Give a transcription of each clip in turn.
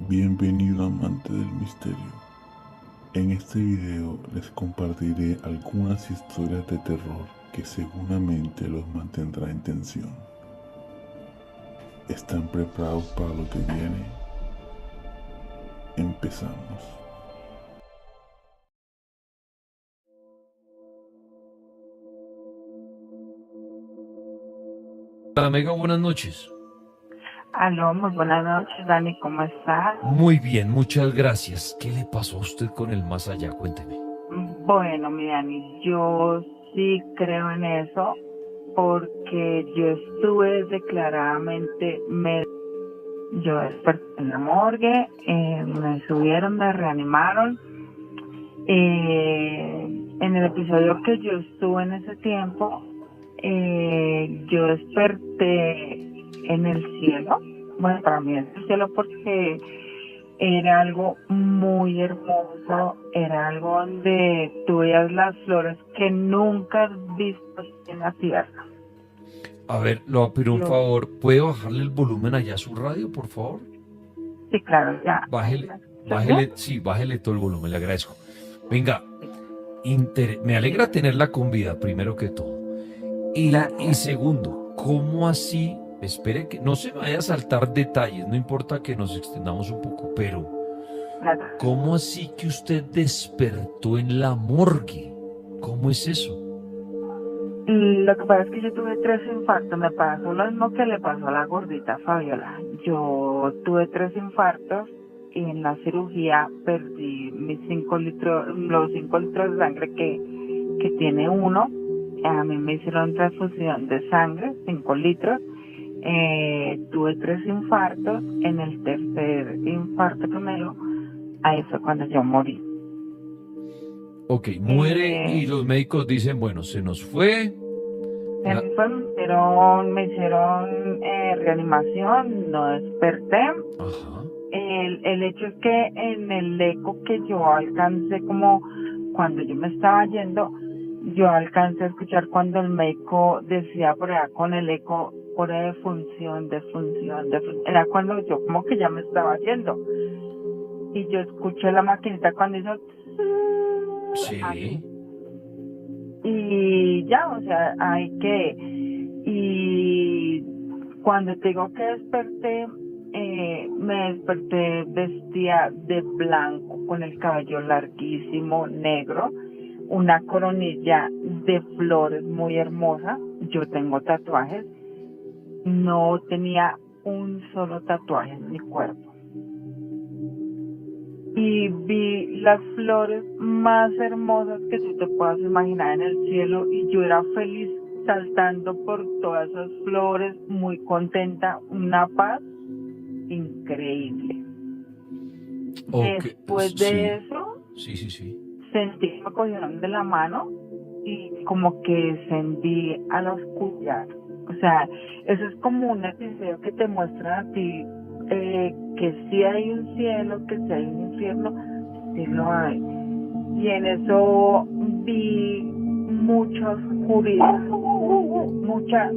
Bienvenido amante del misterio. En este video les compartiré algunas historias de terror que seguramente los mantendrá en tensión. ¿Están preparados para lo que viene? Empezamos. Hola, Mega, buenas noches. Aló, muy buenas noches, Dani, ¿cómo estás? Muy bien, muchas gracias. ¿Qué le pasó a usted con el más allá? Cuénteme. Bueno, mi Dani, yo sí creo en eso porque yo estuve declaradamente, yo desperté en la morgue, me subieron, me reanimaron. En el episodio que yo estuve en ese tiempo, yo desperté en el cielo. Bueno, para mí es el cielo porque era algo muy hermoso, era algo donde tú veías las flores que nunca has visto en la tierra. A ver, le voy a pedir un Yo, favor. ¿Puede bajarle el volumen allá a su radio, por favor? sí, claro, ya. Bájele, ¿Estás bien? bájele todo el volumen, le agradezco. Venga, me alegra tenerla con vida, primero que todo. Y Gracias. segundo, ¿cómo así? Espere que no se me vaya a saltar detalles, no importa que nos extendamos un poco, pero Gracias. ¿cómo así que usted despertó en la morgue? ¿Cómo es eso? Lo que pasa es que yo tuve 3 infartos, me pasó lo mismo que le pasó a la gordita Fabiola. Yo tuve 3 infartos y en la cirugía perdí mis 5 litros, los 5 litros de sangre que tiene uno. A mí me hicieron transfusión de sangre, 5 litros. Tuve 3 infartos. En el tercer infarto primero, ahí fue cuando yo morí. Ok, muere y Eh, los médicos dicen, bueno, se nos fue. La- Después me hicieron reanimación, no desperté. Ajá. El hecho es que en el eco que yo alcancé, como cuando yo me estaba yendo, yo alcancé a escuchar cuando el médico decía por allá con el eco, hora de función, de función, de función. Era cuando yo como que ya me estaba yendo. Y yo escuché la maquinita cuando hizo así. Sí. Y ya, o sea, hay que. Y cuando te digo que desperté, me desperté vestida de blanco, con el cabello larguísimo, negro, una coronilla de flores muy hermosa. Yo tengo tatuajes, no tenía un solo tatuaje en mi cuerpo. Y vi las flores más hermosas que tú te puedas imaginar en el cielo y yo era feliz saltando por todas esas flores, muy contenta, una paz increíble. Ok, Después de sí. eso, Sí. sentí que me cogieron de la mano y como que descendí a la oscuridad. O sea, eso es como un episodio que te muestra a ti que sí hay un cielo, que sí hay un infierno, sí lo hay. Y en eso vi mucha oscuridad, muchas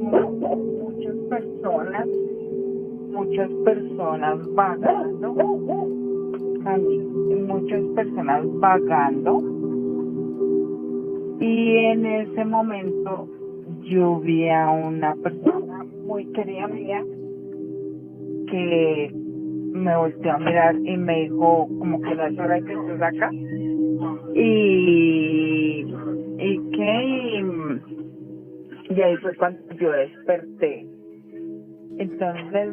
personas vagando, muchas personas vagando. Y en ese momento yo vi a una persona muy querida mía que me volteó a mirar y me dijo como que no es hora de que estés acá. Y ahí fue cuando yo desperté. Entonces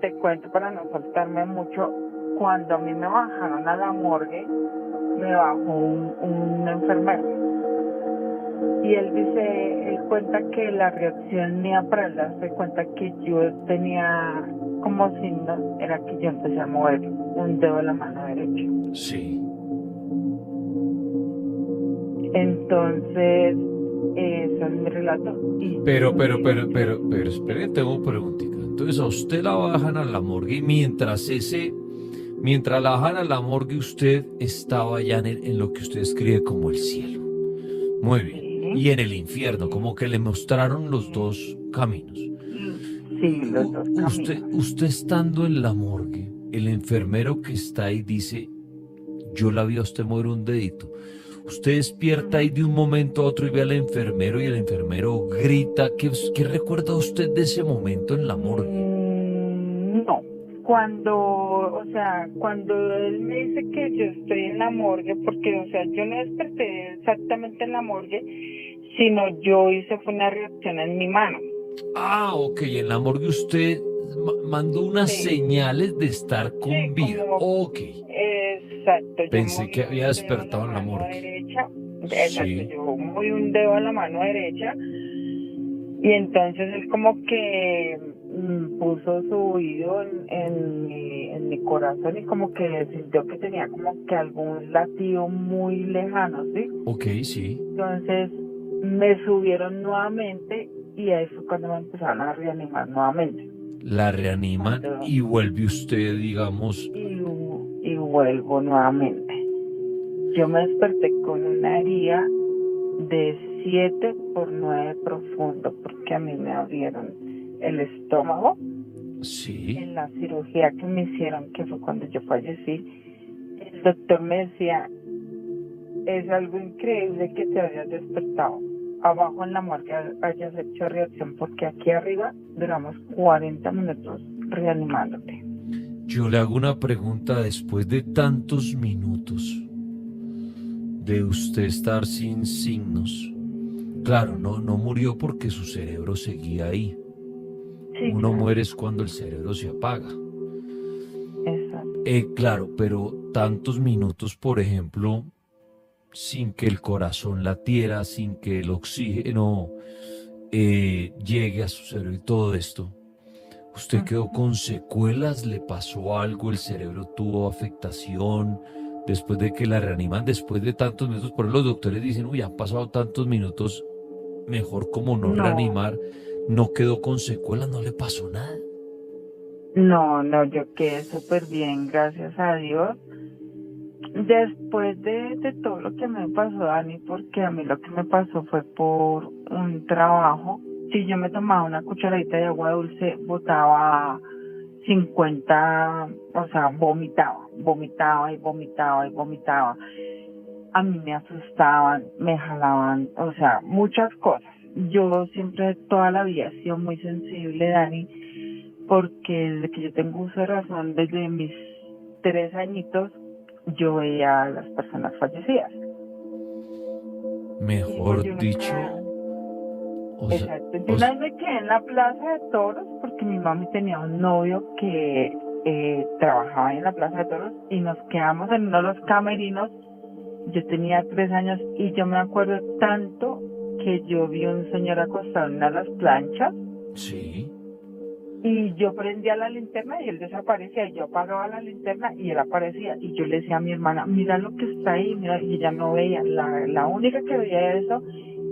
te cuento para no faltarme mucho, cuando a mí me bajaron a la morgue, me bajó un enfermero. Y él cuenta que la reacción mía para él darse cuenta que yo tenía como signos, era que yo empecé a mover un dedo de la mano derecha. Sí. Entonces, eso es mi relato. Pero, espere, tengo preguntita. Entonces a usted la bajan a la morgue y mientras la bajan a la morgue, usted estaba ya en lo que usted escribe como el cielo. Muy bien. Sí, Y en el infierno, como que le mostraron los dos caminos. sí, los dos caminos. Usted estando en la morgue, el enfermero que está ahí dice, yo la vi a usted mover un dedito. Usted despierta ahí de un momento a otro y ve al enfermero y el enfermero grita. ¿Qué recuerda usted de ese momento en la morgue? No, cuando él me dice que yo estoy en la morgue, porque, o sea, yo no desperté exactamente en la morgue, sino yo hice fue una reacción en mi mano. Ah, ok, en la morgue usted mandó unas Sí, señales de estar sí, con vida. como, Ok, exacto, yo pensé moví que había un dedo a la despertado en la mano morgue. derecha, exacto, Sí, yo moví un dedo a la mano derecha. Y entonces él como que puso su oído en mi corazón y como que sintió que tenía como que algún latido muy lejano, ¿sí? ok, sí. Entonces me subieron nuevamente y ahí fue cuando me empezaron a reanimar nuevamente. La reaniman Cuando, y vuelve usted, digamos, y vuelvo nuevamente. Yo me desperté con una herida de 7 por 9 profundo porque a mí me abrieron el estómago sí, en la cirugía que me hicieron, que fue cuando yo fallecí. El doctor me decía, es algo increíble que te hayas despertado abajo en la morgue, hayas hecho reacción, porque aquí arriba duramos 40 minutos reanimándote. yo le hago una pregunta después de tantos minutos de usted estar sin signos. Claro, no murió porque su cerebro seguía ahí. Sí, Uno claro, muere es cuando el cerebro se apaga. exacto. Claro, pero tantos minutos, por ejemplo, sin que el corazón latiera, sin que el oxígeno llegue a su cerebro y todo esto. ¿Usted quedó con secuelas? ¿Le pasó algo? ¿El cerebro tuvo afectación? Después de que la reaniman, después de tantos minutos, por eso los doctores dicen, uy, han pasado tantos minutos, mejor como no No, reanimar. No quedó con secuelas, no le pasó nada. no, yo quedé súper bien, gracias a Dios. Después de todo lo que me pasó, Dani, porque a mí lo que me pasó fue por un trabajo. Si yo me tomaba una cucharadita de agua dulce, botaba 50, o sea, vomitaba y vomitaba y vomitaba. A mí me asustaban, me jalaban, o sea, muchas cosas. Yo siempre, toda la vida he sido muy sensible, Dani, porque desde que yo tengo uso de razón, desde mis 3 añitos, yo veía a las personas fallecidas. Y pues Mejor yo dicho, nunca, o sea, exacto, yo o una sea, vez me quedé en la plaza de toros porque mi mami tenía un novio que trabajaba en la plaza de toros y nos quedamos en uno de los camerinos. Yo tenía 3 años y yo me acuerdo tanto que yo vi un señor acostado en una de las planchas sí. y yo prendía la linterna y él desaparecía y yo apagaba la linterna y él aparecía y yo le decía a mi hermana, mira lo que está ahí, mira, y ella no veía, la única que veía eso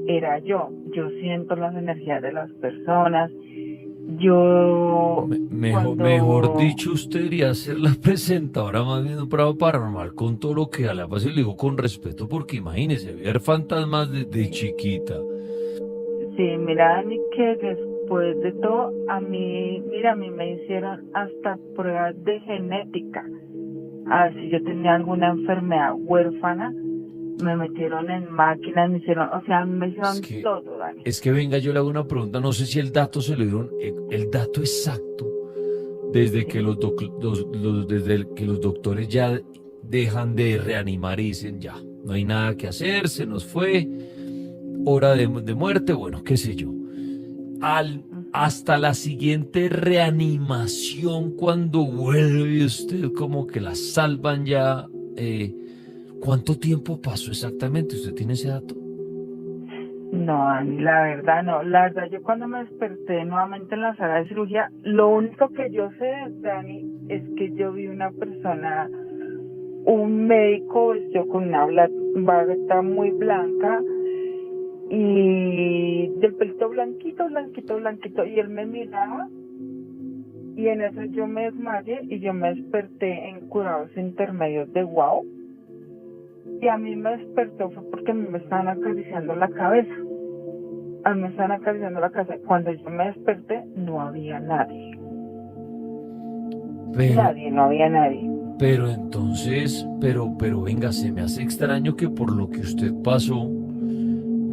era yo siento las energías de las personas, yo Mejor cuando, dicho, usted debería ser la presentadora más bien de un programa paranormal con todo lo que a la base le digo con respeto, porque imagínese, ver fantasmas desde chiquita. sí, mira Dani, que después de todo, a mí me hicieron hasta pruebas de genética, a ver si yo tenía alguna enfermedad huérfana, me metieron en máquinas, me hicieron, o sea, me Es hicieron que, todo, Dani. es que venga, yo le hago una pregunta, no sé si el dato se lo dieron, el dato exacto, desde que Sí. desde que los doctores ya dejan de reanimar y dicen ya, no hay nada que hacer, se nos fue, hora de muerte, bueno, qué sé yo. Ujú. Hasta la siguiente reanimación, cuando vuelve usted, como que la salvan ya. ¿Cuánto tiempo pasó exactamente? ¿Usted tiene ese dato? No, Dani, la verdad no. La verdad, yo cuando me desperté nuevamente en la sala de cirugía, lo único que yo sé, Dani, es que yo vi una persona, un médico vestido con una bata muy blanca y del pelito blanquito, blanquito, blanquito, y él me miraba y en eso yo me desmayé y yo me desperté en cuidados intermedios de Wow. Y a mí me despertó fue porque a mí me estaban acariciando la cabeza. A mí me estaban acariciando la cabeza. Cuando yo me desperté, no había nadie. Pero, Nadie, no había nadie. pero entonces, pero venga, se me hace extraño que por lo que usted pasó,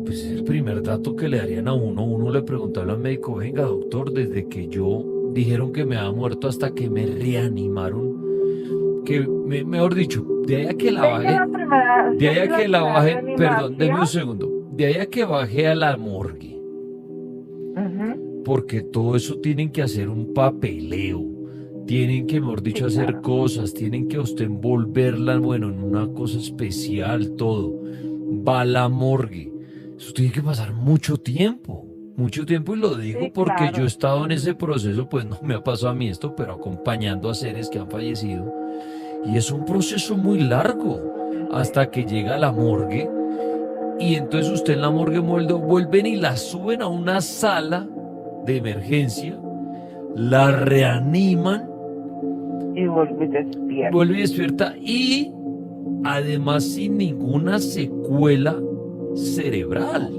pues es el primer dato que le darían a uno. Uno le preguntaba al médico, venga, doctor, desde que yo dijeron que me había muerto hasta que me reanimaron, mejor dicho, de ahí a que la Sé que baje, la primera, de ahí sé a que la que la primera baje, perdón, deme un reanimación, segundo, de ahí a que baje a la morgue, ujú, porque todo eso tienen que hacer un papeleo, tienen que, mejor dicho, sí, hacer claro. cosas, tienen que a usted envolverla, bueno, en una cosa especial, todo. Va a la morgue. Eso tiene que pasar mucho tiempo, y lo digo Sí, porque yo he claro. estado en ese Ujú. proceso, pues no me ha pasado a mí esto, pero acompañando a seres que han fallecido. Y es un proceso muy largo hasta que llega a la morgue. Y entonces usted en la morgue vuelven y la suben a una sala de emergencia, la reaniman, Y volví despierto. vuelve y despierta y además sin ninguna secuela cerebral.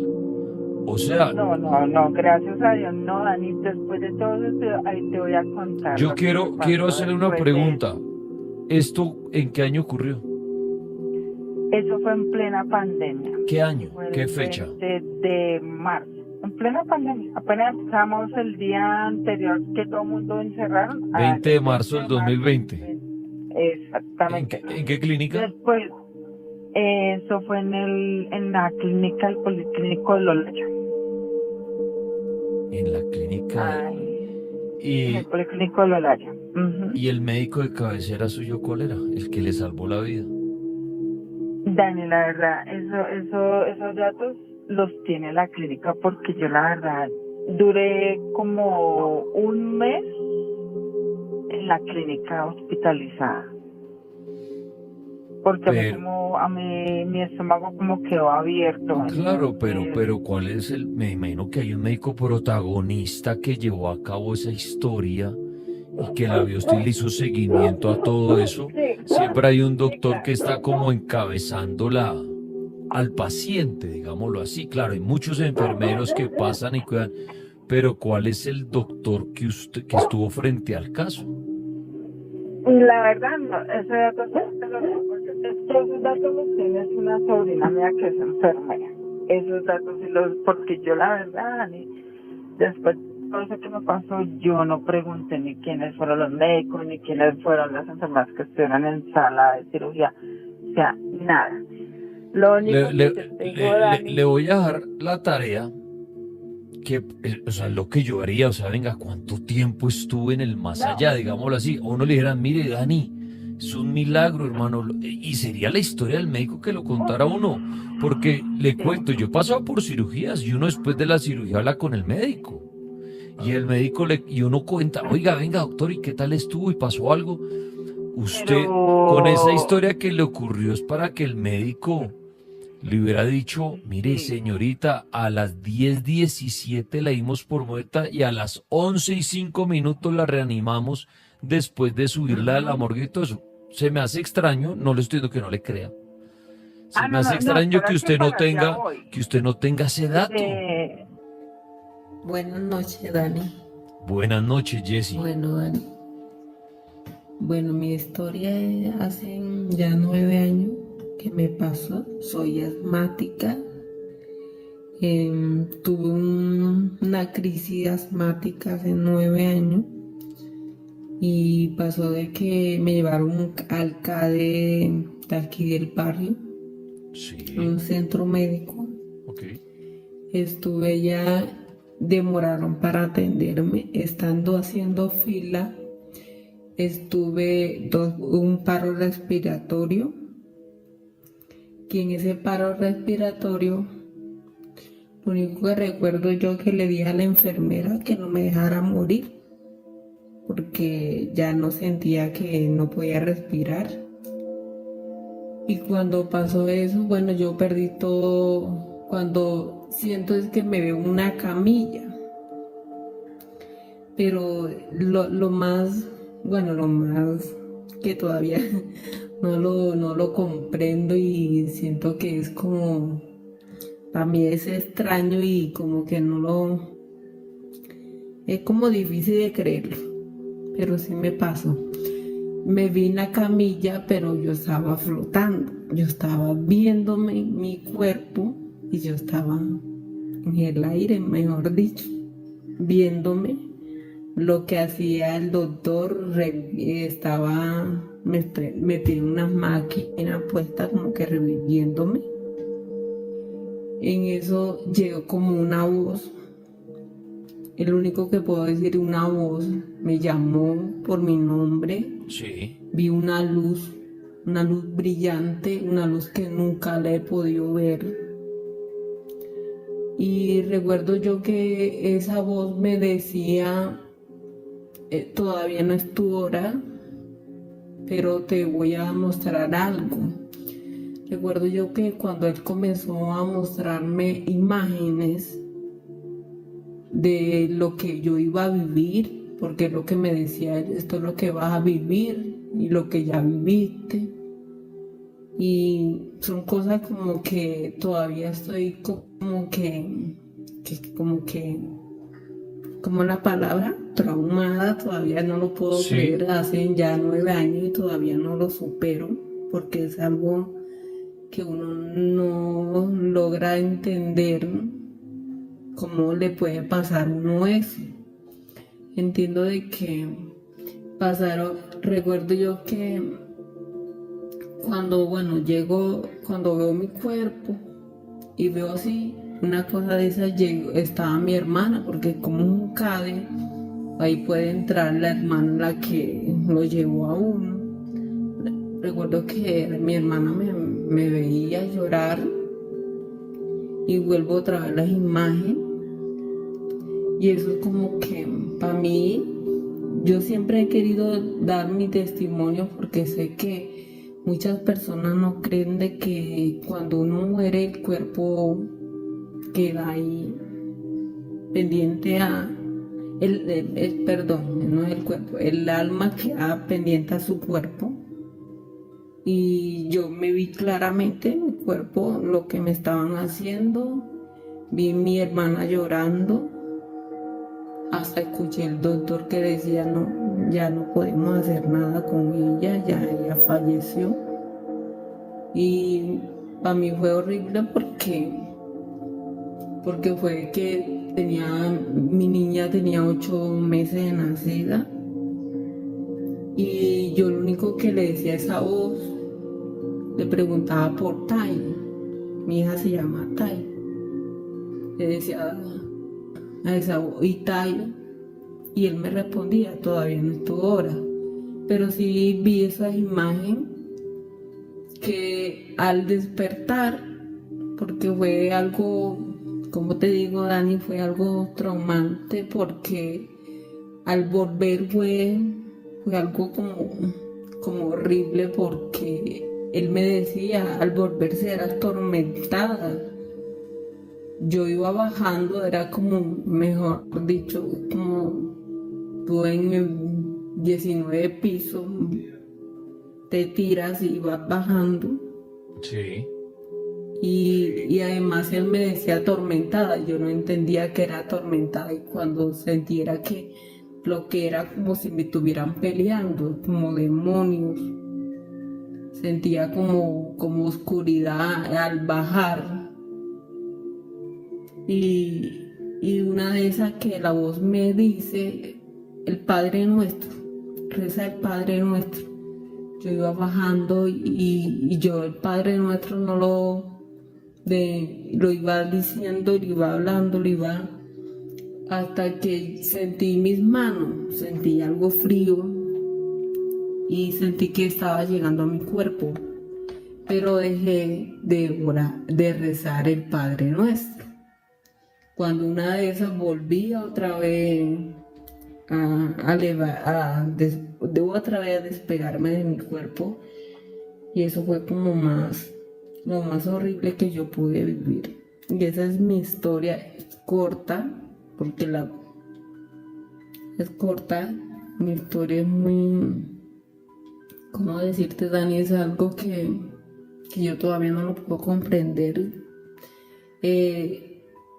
O sea, No, no, no, gracias a Dios, no, Dani, después de todo eso, ahí te voy a contar yo lo que me quiero pasó hacerle una después de eso. pregunta. ¿Esto en qué año ocurrió? Eso fue en plena pandemia. ¿Qué Eso año? fue ¿Qué el fecha? 20 de marzo. En plena pandemia. Apenas empezamos el día anterior que todo el mundo encerraron. 20 de El marzo 20 del de marzo. 2020. Exactamente. En qué clínica? Después, eso fue en la clínica, el Policlínico de Lolaya. En la clínica Ay, en el y, Policlínico de Lolaya. Ujú. y el médico de cabecera suyo, ¿cuál era? El que le salvó la vida. Dani, la verdad, esos datos los tiene la clínica porque yo la verdad duré como un mes en la clínica hospitalizada. Porque Pero, a mí mi estómago como quedó abierto, claro, entonces, pero ¿cuál es me imagino que hay un médico protagonista que llevó a cabo esa historia y que la vio usted y le hizo seguimiento a todo eso. sí, Siempre hay un sí, doctor que claro. está como encabezando al paciente, digámoslo así. Claro, hay muchos enfermeros que pasan y cuidan, pero ¿cuál es el doctor que usted que estuvo frente al caso? La verdad, no, ese dato sí te lo digo, porque esos datos los tiene una sobrina mía que es enfermera. Esos datos sí los, porque yo la verdad, Dani, después de todo eso que me pasó, yo no pregunté ni quiénes fueron los médicos, ni quiénes fueron las enfermeras que estuvieron en sala de cirugía, o sea, nada. Lo único que yo te digo, Le Dani, voy a dejar la tarea que, o sea, lo que yo haría, o sea, venga, ¿cuánto tiempo estuve en el más no, allá, digámoslo así? O uno le dijera, mire, Dani, es un milagro, hermano, y sería la historia del médico que lo contara a uno, porque le sí, cuento, yo he pasado por cirugías y uno después de la cirugía habla con el médico. Y el médico y uno cuenta, oiga, venga, doctor, ¿y qué tal estuvo? ¿Y pasó algo? Usted, con esa pero historia que le ocurrió, es para que el médico le hubiera dicho, mire sí. señorita, a las 10:17 la dimos por muerta y a las 11:05 la reanimamos después de subirla a la Ujú. morgue y todo eso. Se me hace extraño, no le estoy diciendo que no le crea. Se Ah, me no, hace no, no, extraño espera que para allá voy. que usted no tenga ese dato. De, Buenas noches, Dani. Buenas noches, Jessy. Bueno, Dani. Bueno, mi historia es hace ya 9 años que me pasó. Soy asmática. Tuve una crisis asmática hace 9 años y pasó de que me llevaron al CADE de aquí del barrio, a Sí, un centro médico. ok. Estuve ya, demoraron para atenderme, estando haciendo fila, estuve un paro respiratorio, que en ese paro respiratorio, lo único que recuerdo yo que le dije a la enfermera que no me dejara morir, porque ya no sentía que no podía respirar. Y cuando pasó eso, bueno, yo perdí todo. Cuando siento es que me veo en una camilla. Pero lo más, bueno, lo más que todavía no lo comprendo y siento que es como, para mí es extraño y como que es como difícil de creerlo, pero sí me pasó. me vi en la camilla, pero yo estaba flotando, yo estaba viéndome mi cuerpo y yo estaba en el aire, mejor dicho, viéndome. Lo que hacía el doctor, me tenía una máquina puesta como que reviviéndome. En eso llegó como una voz, el único que puedo decir, una voz me llamó por mi nombre. Sí. Vi una luz brillante, una luz que nunca la he podido ver. Y recuerdo yo que esa voz me decía, todavía no es tu hora, pero te voy a mostrar algo. Recuerdo yo que cuando él comenzó a mostrarme imágenes de lo que yo iba a vivir, porque lo que me decía él, esto es lo que vas a vivir y lo que ya viviste. Y son cosas como que todavía estoy como la palabra, traumada, todavía no lo puedo creer, hace ya 9 años y todavía no lo supero, porque es algo que uno no logra entender cómo le puede pasar a uno eso. Entiendo de que recuerdo yo que cuando veo mi cuerpo y veo así, una cosa de esas, estaba mi hermana, porque como un CADE, ahí puede entrar la hermana la que lo llevó a uno. Recuerdo que mi hermana me veía llorar y vuelvo otra vez las imágenes. Y eso es como que para mí, yo siempre he querido dar mi testimonio porque sé que muchas personas no creen de que cuando uno muere el cuerpo queda ahí pendiente no el cuerpo, el alma queda pendiente a su cuerpo. Y yo me vi claramente en mi cuerpo lo que me estaban haciendo, vi a mi hermana llorando, hasta escuché el doctor que decía no, ya no podemos hacer nada con ella, ya ella falleció. Y para mí fue horrible porque fue que mi niña tenía 8 meses de nacida y yo lo único que le decía a esa voz, le preguntaba por Tai, mi hija se llama Tai, le decía a esa voz, y Tai, y él me respondía, todavía no es tu hora, pero sí vi esa imagen que al despertar, porque fue algo, como te digo, Dani, fue algo traumante porque al volver fue algo como horrible porque él me decía, al volver ser atormentada. Yo iba bajando, era como, mejor dicho, como tú en el 19 piso, te tiras y vas bajando. Sí. Y además él me decía atormentada, yo no entendía que era atormentada y cuando sentía que lo que era como si me estuvieran peleando, como demonios, sentía como oscuridad al bajar. Y una de esas que la voz me dice, el Padre Nuestro, reza el Padre Nuestro. Yo iba bajando y yo el Padre Nuestro no lo iba diciendo, lo iba hablando, hasta que sentí mis manos, sentí algo frío y sentí que estaba llegando a mi cuerpo, pero dejé de rezar el Padre Nuestro. Cuando una de esas volvía otra vez debo otra vez a despegarme de mi cuerpo y eso fue como lo más horrible que yo pude vivir. Y esa es mi historia, es corta, porque es corta, mi historia es muy, ¿cómo decirte, Dani? Es algo que yo todavía no lo puedo comprender.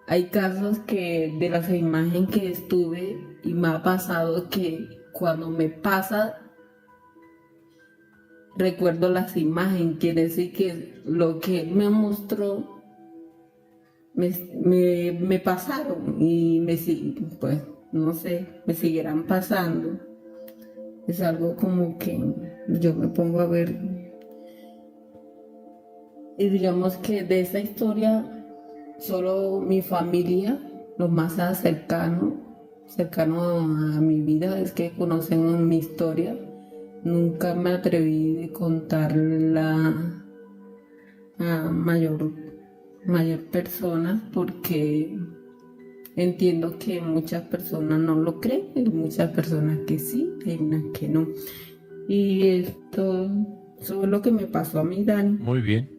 Hay casos que de las imágenes que estuve y me ha pasado que cuando me pasa recuerdo las imágenes, quiere decir que lo que él me mostró me pasaron y pues no sé, me seguirán pasando. Es algo como que yo me pongo a ver y digamos que de esa historia solo mi familia, los más cercanos a mi vida, es que conocen mi historia. Nunca me atreví de contarla a mayor persona porque entiendo que muchas personas no lo creen, hay muchas personas que sí, hay unas que no. Y eso es lo que me pasó a mí, Dani. Muy bien.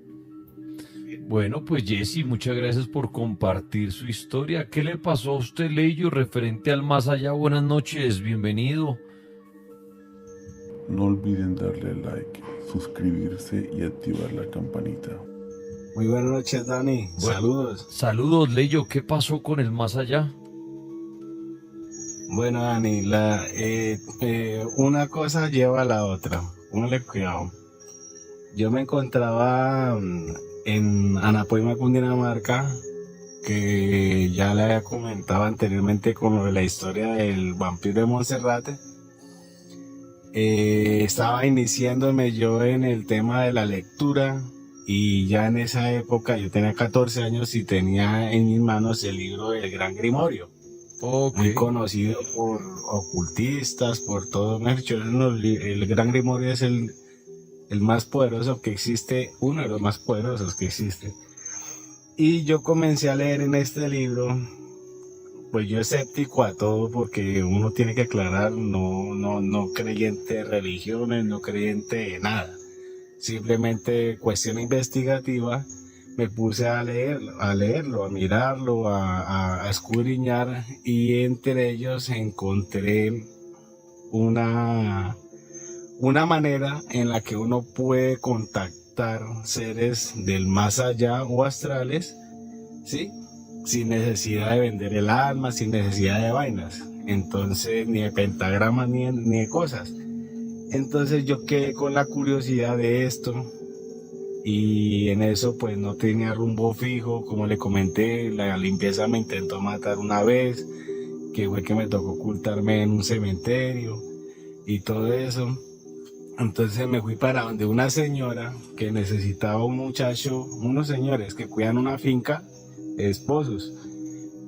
Bueno, pues Jessy, muchas gracias por compartir su historia. ¿Qué le pasó a usted, Leyo, referente al más allá? Buenas noches, bienvenido. No olviden darle like, suscribirse y activar la campanita. Muy buenas noches, Dani. Bueno, Saludos. Saludos, Leyo. ¿Qué pasó con el más allá? Bueno, Dani, una cosa lleva a la otra. Póngale cuidado. Yo me encontraba en Anapoima, Cundinamarca, que ya le había comentado anteriormente con lo de la historia del vampiro de Monserrate. Estaba iniciándome yo en el tema de la lectura y ya en esa época yo tenía 14 años y tenía en mis manos el libro del Gran Grimorio. Muy conocido por ocultistas, por todo. El Gran Grimorio es el más poderoso que existe, uno de los más poderosos que existe. Y yo comencé a leer en este libro, pues yo escéptico a todo porque uno tiene que aclarar, no creyente de religiones, no creyente de nada. Simplemente cuestión investigativa, me puse a leerlo, a mirarlo, a escudriñar, y entre ellos encontré una manera en la que uno puede contactar seres del más allá o astrales, ¿sí? Sin necesidad de vender el alma, sin necesidad de vainas. Entonces, ni de pentagramas ni de cosas. Entonces yo quedé con la curiosidad de esto y en eso pues no tenía rumbo fijo. Como le comenté, la limpieza me intentó matar una vez, que fue que me tocó ocultarme en un cementerio y todo eso. Entonces me fui para donde una señora que necesitaba un muchacho, unos señores que cuidan una finca, esposos,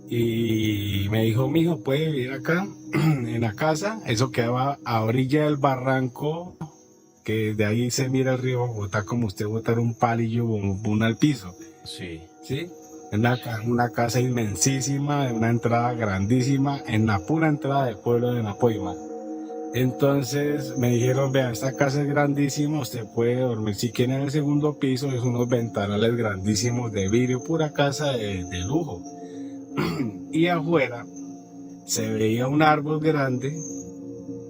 y me dijo: mijo, puede vivir acá en la casa. Eso quedaba a orilla del barranco, que de ahí se mira el río Bogotá, como usted botar un palillo bombón al piso. Sí. ¿Sí? Una casa inmensísima, de una entrada grandísima, en la pura entrada del pueblo de Anapoima. Entonces me dijeron: vea, esta casa es grandísima, usted puede dormir si quiere en el segundo piso, es unos ventanales grandísimos de vidrio, pura casa de lujo. Y afuera se veía un árbol grande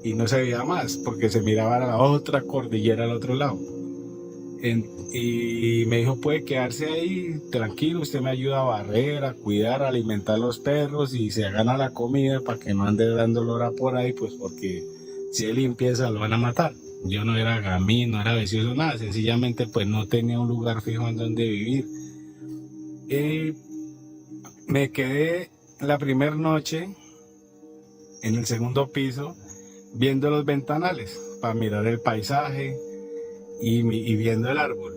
y no se veía más, porque se miraba a la otra cordillera al otro lado. Y me dijo: puede quedarse ahí tranquilo, usted me ayuda a barrer, a cuidar, a alimentar a los perros y se gana la comida para que no ande dando lora por ahí, pues porque si él limpieza lo van a matar. Yo no era gamín, no era vicioso, nada, sencillamente pues no tenía un lugar fijo en donde vivir. Me quedé la primera noche en el segundo piso viendo los ventanales para mirar el paisaje y viendo el árbol.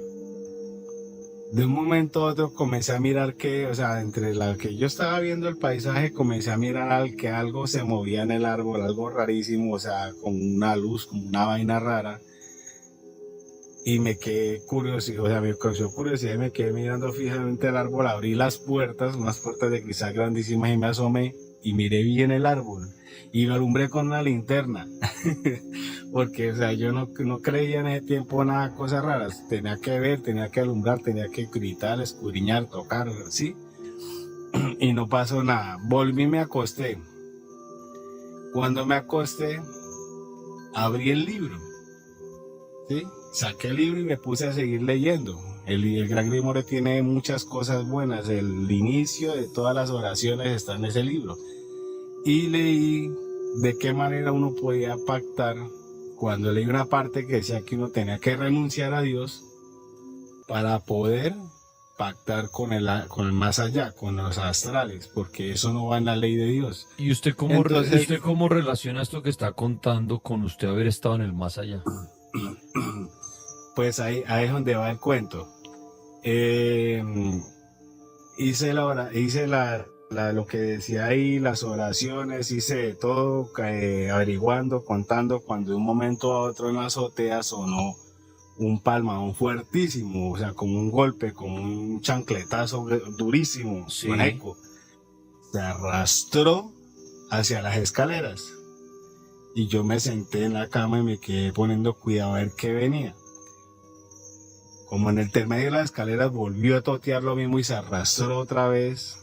De un momento a otro comencé a mirar que, o sea, entre la que yo estaba viendo el paisaje, comencé a mirar que algo se movía en el árbol, algo rarísimo, o sea, con una luz, como una vaina rara. Y me quedé curioso, o sea, me causó curiosidad y me quedé mirando fijamente el árbol. Abrí las puertas, unas puertas de cristal grandísimas, y me asomé y miré bien el árbol. Y lo alumbré con una linterna. Porque, o sea, yo no creía en ese tiempo nada, cosas raras. Tenía que ver, tenía que alumbrar, tenía que gritar, escudriñar, tocar, ¿sí? Y no pasó nada. Volví y me acosté. Cuando me acosté, abrí el libro, ¿sí? Saqué el libro y me puse a seguir leyendo. El Gran Grimorio tiene muchas cosas buenas. El inicio de todas las oraciones está en ese libro. Y leí de qué manera uno podía pactar cuando leí una parte que decía que uno tenía que renunciar a Dios para poder pactar con el más allá, con los astrales, porque eso no va en la ley de Dios. ¿Y usted cómo relaciona esto que está contando con usted haber estado en el más allá? Pues ahí es donde va el cuento. Hice lo que decía ahí, las oraciones, hice todo, averiguando, contando, cuando de un momento a otro en la azotea sonó un palmadón fuertísimo, o sea, como un golpe, como un chancletazo durísimo, Sí. con eco. Se arrastró hacia las escaleras. Y yo me senté en la cama y me quedé poniendo cuidado a ver qué venía. Como en el intermedio de las escaleras volvió a totear lo mismo y se arrastró otra vez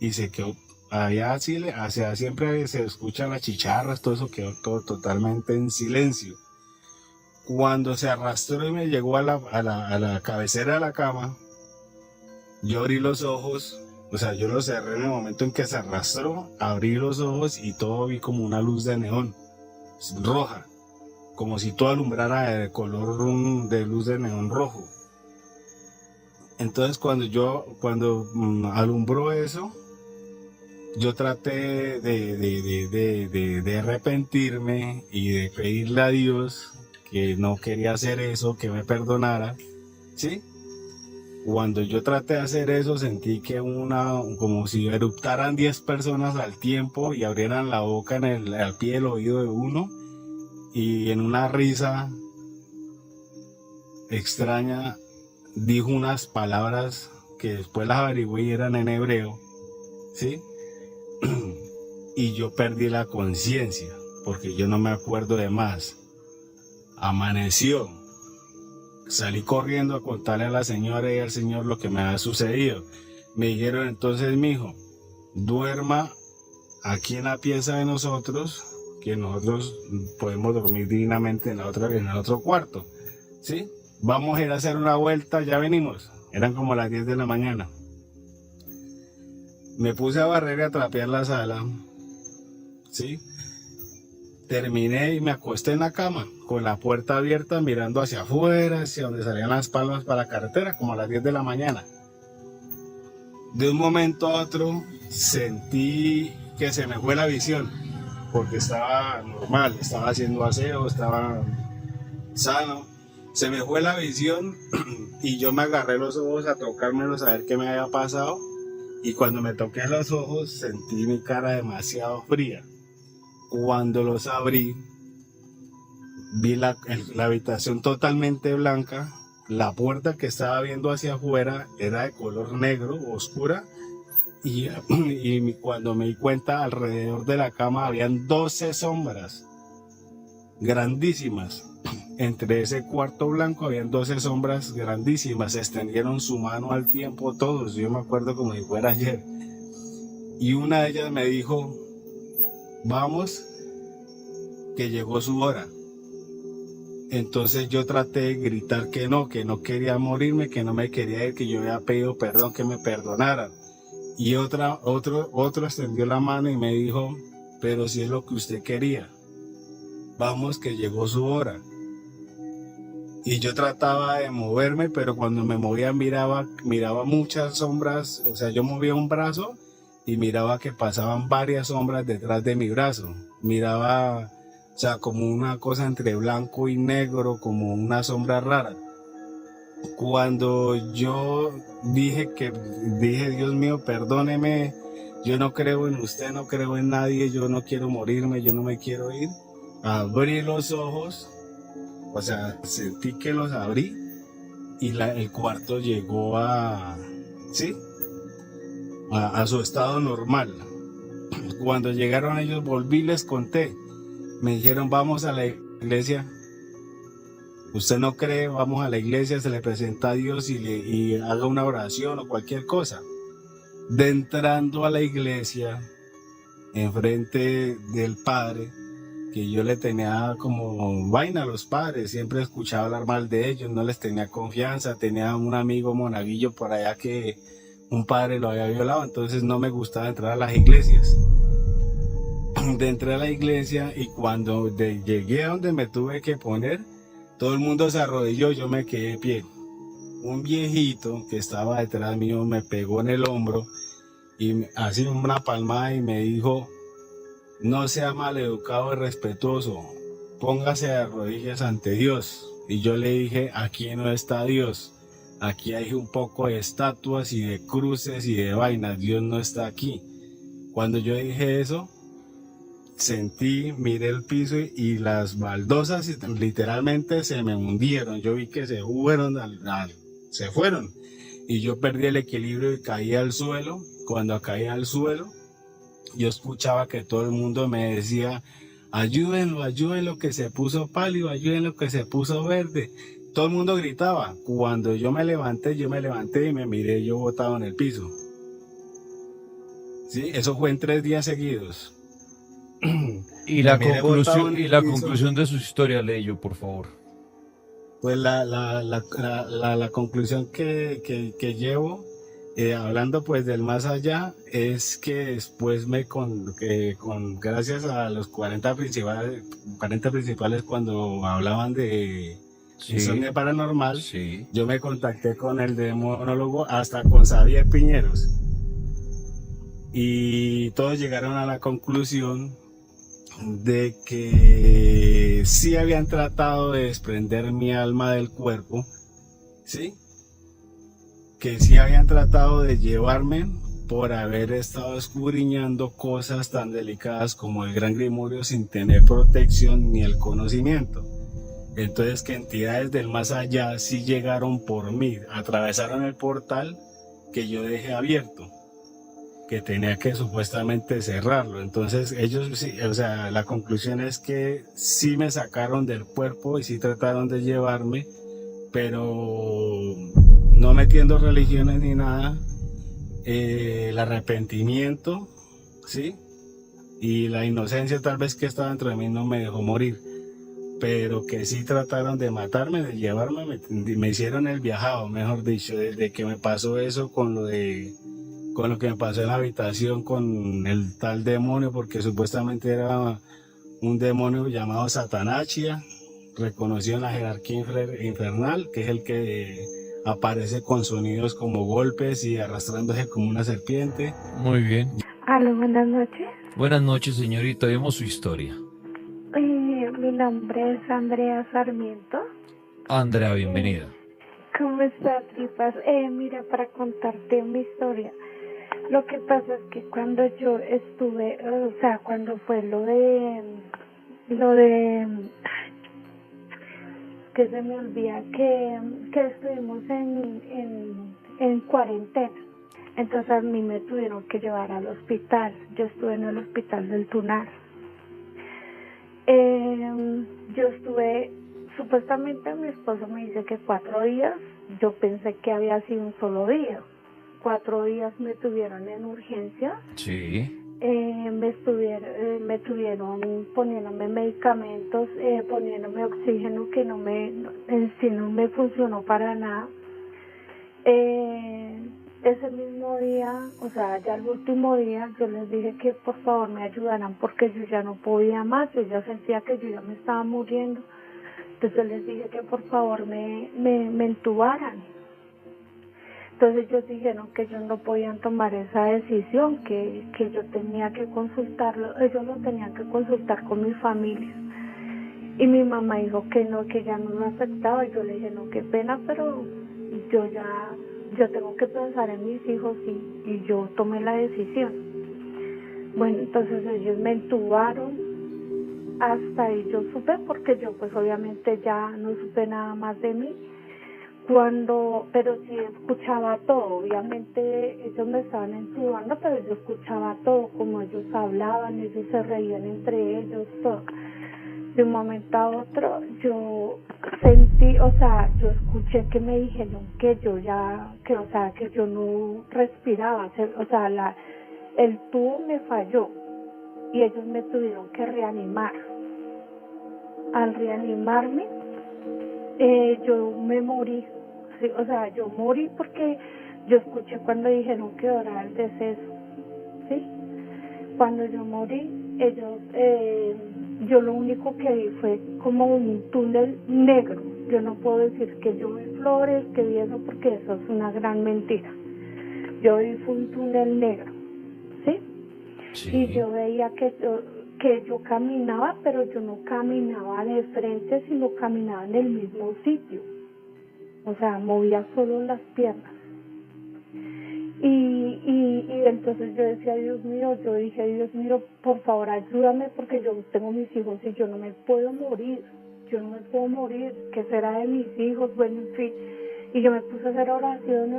y se quedó allá así, hacia siempre se escuchan las chicharras, todo eso quedó todo totalmente en silencio. Cuando se arrastró y me llegó a la cabecera de la cama, yo abrí los ojos, o sea, yo lo cerré en el momento en que se arrastró, abrí los ojos y todo vi como una luz de neón roja, como si todo alumbrara de color de luz de neón rojo. Entonces cuando alumbró eso, yo traté de arrepentirme y de pedirle a Dios que no quería hacer eso, que me perdonara, ¿sí? Cuando yo traté de hacer eso, sentí que como si eruptaran 10 personas al tiempo y abrieran la boca al pie del oído de uno, y en una risa extraña dijo unas palabras que después las averigüé y eran en hebreo, ¿sí? Y yo perdí la conciencia, porque yo no me acuerdo de más. Amaneció. Salí corriendo a contarle a la señora y al señor lo que me había sucedido. Me dijeron entonces, mijo, duerma aquí en la pieza de nosotros, que nosotros podemos dormir dignamente en el otro cuarto, ¿sí? Vamos a ir a hacer una vuelta, ya venimos. Eran como las 10 de la mañana. Me puse a barrer y a trapear la sala, ¿sí? Terminé y me acosté en la cama, con la puerta abierta, mirando hacia afuera, hacia donde salían las palmas para la carretera, como a las 10 de la mañana. De un momento a otro sentí que se me fue la visión, porque estaba normal, estaba haciendo aseo, estaba sano. Se me fue la visión y yo me agarré los ojos a tocármelos a ver qué me había pasado. Y cuando me toqué los ojos sentí mi cara demasiado fría. Cuando los abrí, vi la habitación totalmente blanca. La puerta que estaba viendo hacia afuera era de color negro, oscura. Y cuando me di cuenta, alrededor de la cama habían 12 sombras grandísimas. Entre ese cuarto blanco habían 12 sombras grandísimas. Extendieron su mano al tiempo todos. Yo me acuerdo como si fuera ayer. Y una de ellas me dijo, vamos, que llegó su hora. Entonces yo traté de gritar que no quería morirme, que no me quería ir, que yo había pedido perdón, que me perdonaran. Y otro extendió la mano y me dijo, pero si es lo que usted quería, vamos, que llegó su hora. Y yo trataba de moverme, pero cuando me movía miraba muchas sombras. O sea, yo movía un brazo y miraba que pasaban varias sombras detrás de mi brazo. Miraba, o sea, como una cosa entre blanco y negro, como una sombra rara. Cuando yo dije, Dios mío, perdóneme, yo no creo en usted, no creo en nadie, yo no quiero morirme, yo no me quiero ir. Abrí los ojos, o sea, sentí que los abrí y el cuarto llegó a su estado normal. Cuando llegaron ellos, volví y les conté. Me dijeron, vamos a la iglesia. Usted no cree, vamos a la iglesia, se le presenta a Dios y haga una oración o cualquier cosa. De entrando a la iglesia, enfrente del padre, que yo le tenía como vaina a los padres, siempre escuchaba hablar mal de ellos, no les tenía confianza, tenía un amigo monaguillo por allá que un padre lo había violado, entonces no me gustaba entrar a las iglesias. entré a la iglesia y cuando llegué a donde me tuve que poner, todo el mundo se arrodilló, yo me quedé de pie. Un viejito que estaba detrás mío me pegó en el hombro y así una palmada y me dijo: no sea maleducado y respetuoso, póngase de rodillas ante Dios. Y yo le dije: aquí no está Dios, aquí hay un poco de estatuas y de cruces y de vainas, Dios no está aquí. Cuando yo dije eso, miré el piso y las baldosas literalmente se me hundieron. Yo vi que se fueron y yo perdí el equilibrio y caí al suelo. Cuando caí al suelo, yo escuchaba que todo el mundo me decía: ayúdenlo, ayúdenlo que se puso pálido, ayúdenlo que se puso verde. Todo el mundo gritaba. Cuando yo me levanté y me miré yo botado en el piso. Sí, eso fue en 3 días seguidos. Y la conclusión de su historia, Leyo, por favor. Pues la conclusión que llevo, hablando pues del más allá, es que después gracias a los 40 principales cuando hablaban de insomnio paranormal, yo me contacté con el demonólogo, hasta con Xavier Piñeros, y todos llegaron a la conclusión de que sí habían tratado de desprender mi alma del cuerpo, ¿sí? Que sí habían tratado de llevarme por haber estado escudriñando cosas tan delicadas como el Gran Grimorio sin tener protección ni el conocimiento. Entonces, que entidades del más allá sí llegaron por mí, atravesaron el portal que yo dejé abierto, que tenía que supuestamente cerrarlo. Entonces ellos sí, o sea, la conclusión es que sí me sacaron del cuerpo y sí trataron de llevarme, pero no metiendo religiones ni nada. El arrepentimiento, ¿sí? Y la inocencia tal vez que estaba dentro de mí no me dejó morir, pero que sí trataron de matarme, de llevarme, me hicieron el viajado, mejor dicho, desde que me pasó eso con lo que me pasó en la habitación con el tal demonio, porque supuestamente era un demonio llamado Satanachia, reconocido en la jerarquía infernal, que es el que aparece con sonidos como golpes y arrastrándose como una serpiente. Muy bien. Aló, buenas noches. Buenas noches, señorita. Vemos su historia. Mi nombre es Andrea Sarmiento. Andrea, bienvenida. ¿Cómo estás, Tripas? Mira, para contarte mi historia. Lo que pasa es que cuando yo estuve, o sea, cuando fue lo de, que se me olvida, que estuvimos en cuarentena. Entonces a mí me tuvieron que llevar al hospital. Yo estuve en el hospital del Tunar. Yo estuve, supuestamente mi esposo me dice que 4 días. Yo pensé que había sido un solo día. 4 días me tuvieron en urgencia. Sí. Me tuvieron poniéndome medicamentos, poniéndome oxígeno que en sí no me funcionó para nada. Ese mismo día, o sea, ya el último día, yo les dije que por favor me ayudaran porque yo ya no podía más, yo ya sentía que yo ya me estaba muriendo. Entonces les dije que por favor me entubaran. Entonces ellos dijeron que ellos no podían tomar esa decisión, que yo tenía que consultarlo, ellos lo tenían que consultar con mi familia. Y mi mamá dijo que no, que ya no lo aceptaba. Y yo le dije, no, qué pena, pero yo tengo que pensar en mis hijos y yo tomé la decisión. Bueno, entonces ellos me entubaron, hasta ahí yo supe, porque yo pues obviamente ya no supe nada más de mí. Pero sí escuchaba todo, obviamente ellos me estaban entubando, pero yo escuchaba todo, como ellos hablaban, ellos se reían entre ellos, todo. De un momento a otro yo sentí, o sea, yo escuché que me dijeron que yo no respiraba, o sea, el tubo me falló y ellos me tuvieron que reanimar. Al reanimarme, yo me morí, sí, o sea, yo morí porque yo escuché cuando dijeron que era el deceso, ¿sí? Cuando yo morí, yo lo único que vi fue como un túnel negro. Yo no puedo decir que yo vi flores, que vi eso, porque eso es una gran mentira. Yo vi fue un túnel negro, ¿sí? Sí. Y yo veía que yo caminaba, pero yo no caminaba de frente, sino caminaba en el mismo sitio. O sea, movía solo las piernas. Y entonces yo decía, Dios mío, Dios mío, por favor ayúdame, porque yo tengo mis hijos y yo no me puedo morir, ¿qué será de mis hijos? Bueno, en fin, y yo me puse a hacer oración,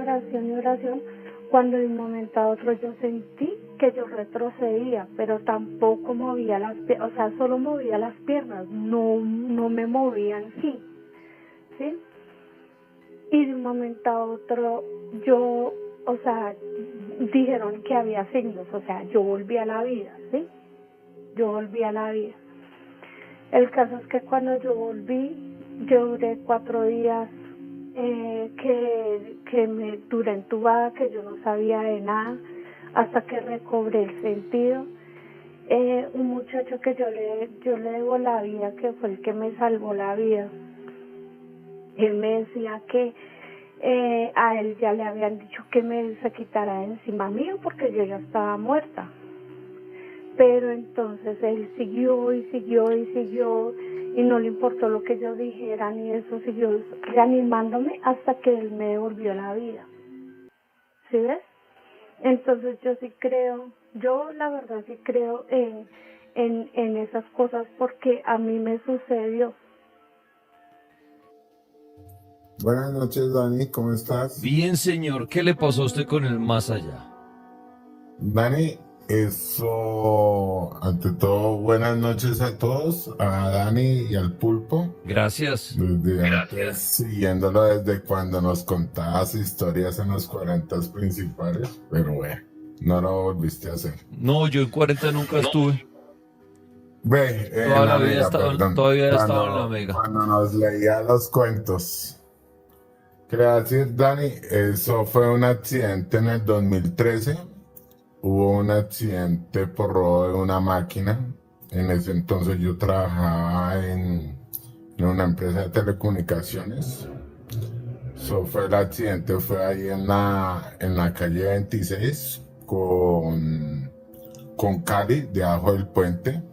cuando de un momento a otro yo sentí que yo retrocedía, pero tampoco movía las piernas, o sea, solo movía las piernas, no me movía en sí, ¿sí? Y de un momento a otro yo, o sea, dijeron que había signos, o sea, yo volví a la vida, ¿sí? Yo volví a la vida. El caso es que cuando yo volví, yo duré 4 días que me duré entubada, que yo no sabía de nada, hasta que recobré el sentido. Un muchacho que yo le debo la vida, que fue el que me salvó la vida, él me decía que a él ya le habían dicho que se quitara de encima mío porque yo ya estaba muerta. Pero entonces él siguió y no le importó lo que ellos dijeran, y eso siguió reanimándome hasta que él me devolvió la vida. ¿Sí ves? Entonces yo la verdad sí creo en esas cosas, porque a mí me sucedió. Buenas noches, Dani, ¿cómo estás? Bien, señor, ¿qué le pasó a usted con el más allá? Dani, eso, ante todo, buenas noches a todos, a Dani y al Pulpo. Gracias. Desde antes, siguiéndolo desde cuando nos contabas historias en los 40 principales, pero bueno, no lo volviste a hacer. No, yo en 40 nunca estuve. Ve, Todavía he estado en la Mega. Cuando nos leía los cuentos. Quería decir, Dani, eso fue un accidente en el 2013. Hubo un accidente por robo de una máquina. En ese entonces yo trabajaba en una empresa de telecomunicaciones. El accidente fue ahí en la calle 26 con Cali, debajo del puente.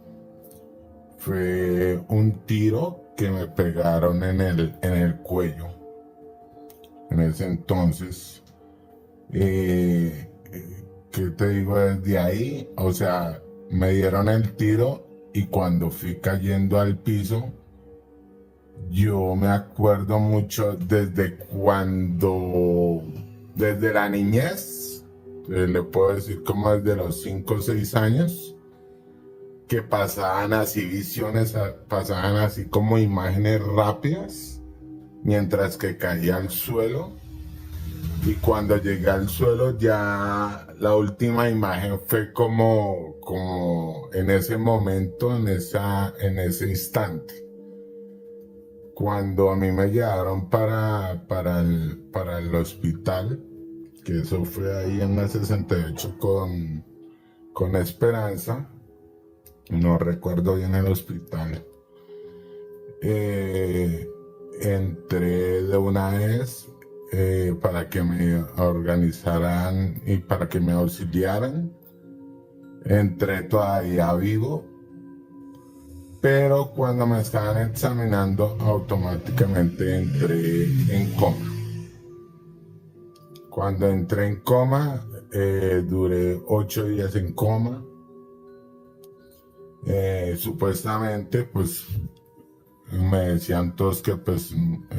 Fue un tiro que me pegaron en el cuello. En ese entonces, ¿qué te digo? Desde ahí, o sea, me dieron el tiro y cuando fui cayendo al piso, yo me acuerdo mucho desde la niñez, le puedo decir como desde los 5 o 6 años, que pasaban así visiones, pasaban así como imágenes rápidas, mientras que caía al suelo, y cuando llegué al suelo ya la última imagen fue como en ese momento, en ese instante. Cuando a mí me llevaron para el hospital, que eso fue ahí en la 68 con Esperanza, no recuerdo bien el hospital, entré de una vez para que me organizaran y para que me auxiliaran. Entré todavía vivo, pero cuando me estaban examinando automáticamente entré en coma. Cuando entré en coma, duré 8 días en coma. Supuestamente, pues me decían todos que pues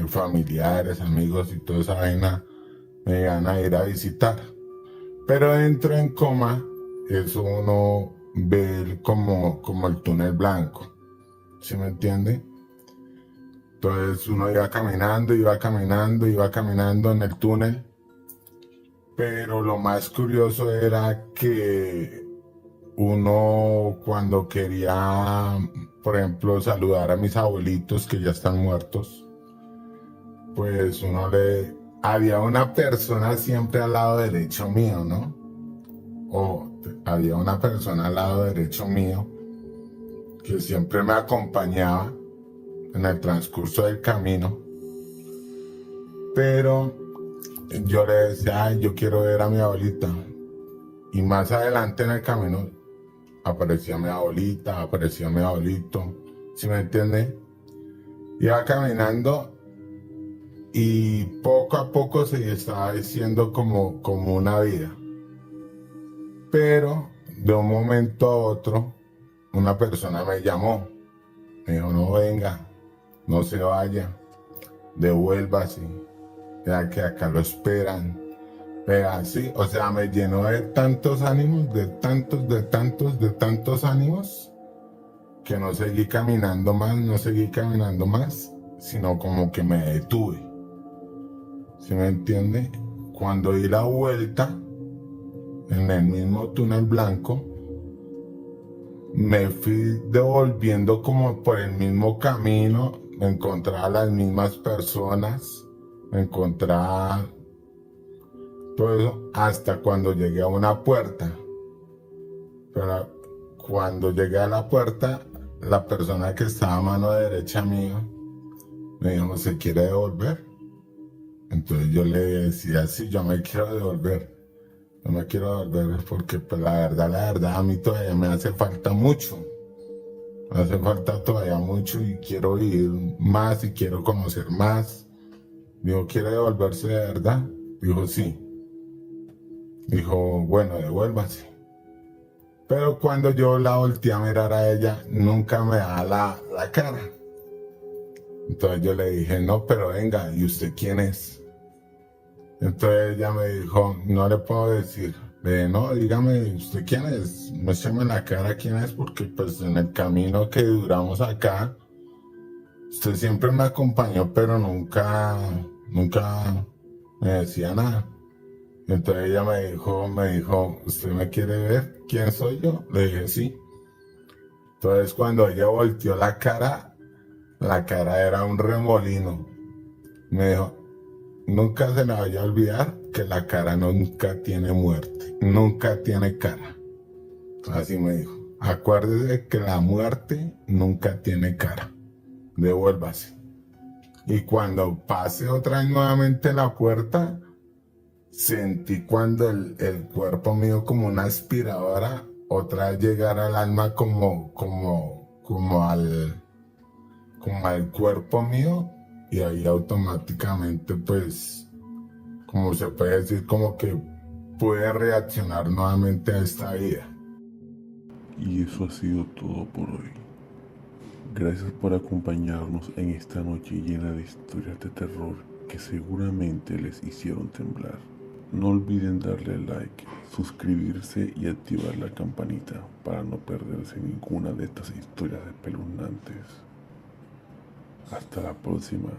familiares, amigos y toda esa vaina me iban a ir a visitar. Pero entro en coma, eso uno ve como el túnel blanco, ¿sí me entiende? Entonces uno iba caminando en el túnel, pero lo más curioso era que uno cuando quería, por ejemplo, saludar a mis abuelitos que ya están muertos, pues había una persona siempre al lado derecho mío, ¿no? había una persona al lado derecho mío que siempre me acompañaba en el transcurso del camino, pero yo le decía, ay, yo quiero ver a mi abuelita. Y más adelante en el camino aparecía mi abuelita, aparecía mi abuelito, ¿sí me entiende? Iba caminando y poco a poco se estaba haciendo como una vida. Pero de un momento a otro, una persona me llamó, me dijo, no venga, no se vaya, devuélvase, ya que acá lo esperan. Vea, sí, o sea, me llenó de tantos ánimos, de tantos ánimos, que no seguí caminando más, sino como que me detuve. ¿Sí me entiende? Cuando di la vuelta, en el mismo túnel blanco, me fui devolviendo como por el mismo camino, me encontraba las mismas personas, me encontraba todo eso, hasta cuando llegué a una puerta. Pero cuando llegué a la puerta, la persona que estaba a mano derecha mía me dijo, ¿se quiere devolver? Entonces yo le decía, sí, yo me quiero devolver. Yo me quiero devolver porque pues la verdad, a mí todavía me hace falta mucho. Me hace falta todavía mucho y quiero vivir más y quiero conocer más. Dijo, ¿quiere devolverse de verdad? Dijo, sí. Dijo, bueno, devuélvase. Pero cuando yo la volteé a mirar a ella, nunca me da la cara. Entonces yo le dije, no, pero venga, ¿y usted quién es? Entonces ella me dijo, no le puedo decir. Le dije, no, dígame, ¿usted quién es? Muéstrame la cara quién es, porque pues en el camino que duramos acá, usted siempre me acompañó, pero nunca me decía nada. Entonces ella me dijo, ¿usted me quiere ver quién soy yo? Le dije, sí. Entonces cuando ella volteó la cara era un remolino. Me dijo, nunca se me vaya a olvidar que la cara nunca tiene muerte, nunca tiene cara. Así me dijo, acuérdese que la muerte nunca tiene cara, devuélvase. Y cuando pase otra vez nuevamente la puerta, sentí cuando el cuerpo mío como una aspiradora, otra vez llegar al alma como al cuerpo mío, y ahí automáticamente pues, como se puede decir, como que pude reaccionar nuevamente a esta vida. Y eso ha sido todo por hoy. Gracias por acompañarnos en esta noche llena de historias de terror que seguramente les hicieron temblar. No olviden darle like, suscribirse y activar la campanita para no perderse ninguna de estas historias espeluznantes. Hasta la próxima.